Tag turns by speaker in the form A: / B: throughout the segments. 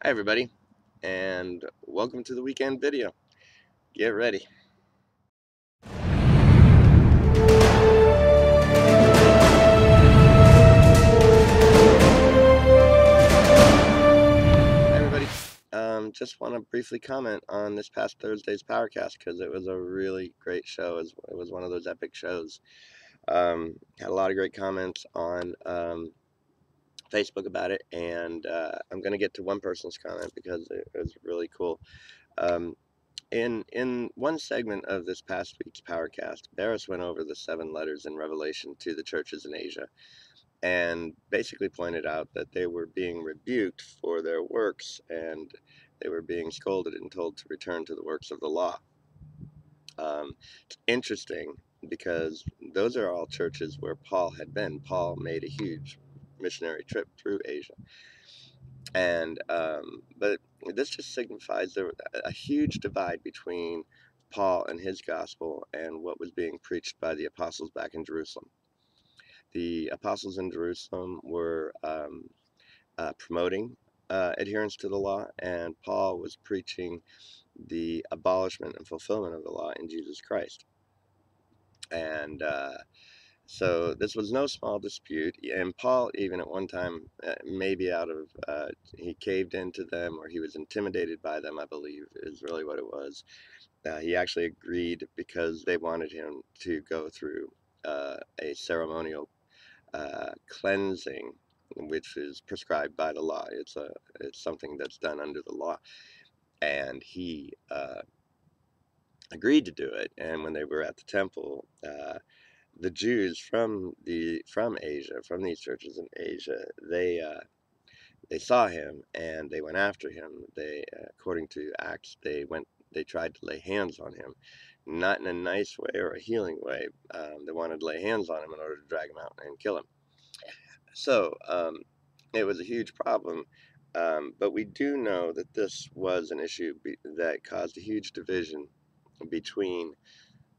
A: Hi everybody, and welcome to the weekend video. Get ready. Hi everybody. Just want to briefly comment on this past Thursday's Powercast because it was a really great show. It was one of those epic shows. Had a lot of great comments on Facebook about it, and I'm going to get to one person's comment because it was really cool. Um, in one segment of this past week's Powercast, Barris went over the 7 letters in Revelation to the churches in Asia, and basically pointed out that they were being rebuked for their works and they were being scolded and told to return to the works of the law. It's interesting because those are all churches where Paul had been. Paul made a huge missionary trip through Asia, and but this just signifies there was a huge divide between Paul and his gospel and what was being preached by the apostles back in Jerusalem. The apostles in Jerusalem were promoting adherence to the law, and Paul was preaching the abolishment and fulfillment of the law in Jesus Christ. And so this was no small dispute. And Paul, even at one time, maybe he caved into them or he was intimidated by them, I believe, is really what it was. He actually agreed because they wanted him to go through a ceremonial cleansing, which is prescribed by the law. It's something that's done under the law, and he agreed to do it. And when they were at the temple, the Jews from Asia, from these churches in Asia, they saw him and they went after him. According to Acts, they tried to lay hands on him, not in a nice way or a healing way. They wanted to lay hands on him in order to drag him out and kill him. So it was a huge problem, but we do know that this was an issue that caused a huge division between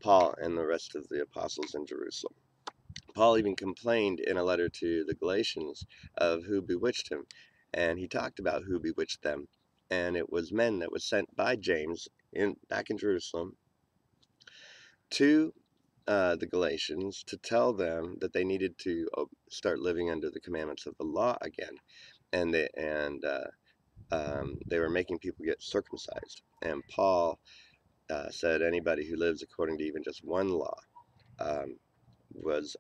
A: Paul and the rest of the apostles in Jerusalem. Paul even complained in a letter to the Galatians of who bewitched him, and he talked about who bewitched them, and it was men that was sent by James back in Jerusalem to the Galatians to tell them that they needed to start living under the commandments of the law again, and they were making people get circumcised. And Paul said anybody who lives according to even just one law was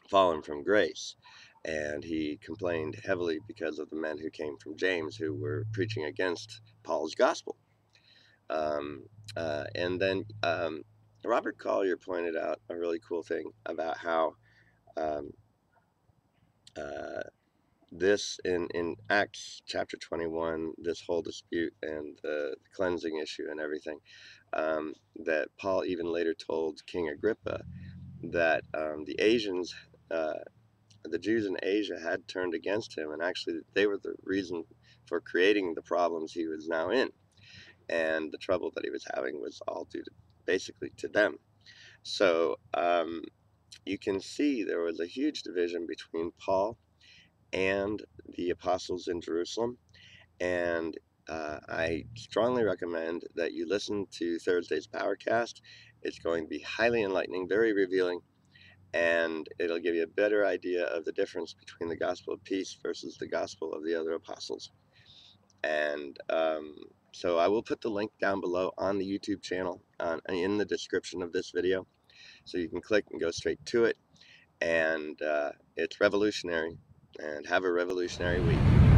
A: fallen from grace. And he complained heavily because of the men who came from James who were preaching against Paul's gospel. And then Robert Collier pointed out a really cool thing about how um, uh, this in Acts chapter 21, this whole dispute and the cleansing issue and everything, that Paul even later told King Agrippa that uh, the Jews in Asia had turned against him, and actually they were the reason for creating the problems he was now in, and the trouble that he was having was all due to basically to them. So you can see there was a huge division between Paul and the apostles in Jerusalem. And I strongly recommend that you listen to Thursday's Powercast. It's going to be highly enlightening, very revealing, and it'll give you a better idea of the difference between the gospel of peace versus the gospel of the other apostles. And so I will put the link down below on the YouTube channel in the description of this video, so you can click and go straight to it. And it's revolutionary, and have a revolutionary week.